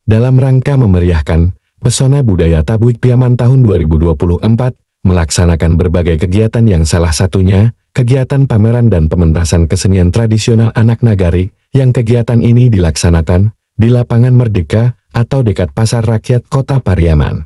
dalam rangka memeriahkan Pesona Budaya Tabuik Piaman tahun 2024, melaksanakan berbagai kegiatan yang salah satunya, kegiatan pameran dan pementasan kesenian tradisional anak nagari, yang kegiatan ini dilaksanakan di Lapangan Merdeka atau dekat Pasar Rakyat Kota Pariaman.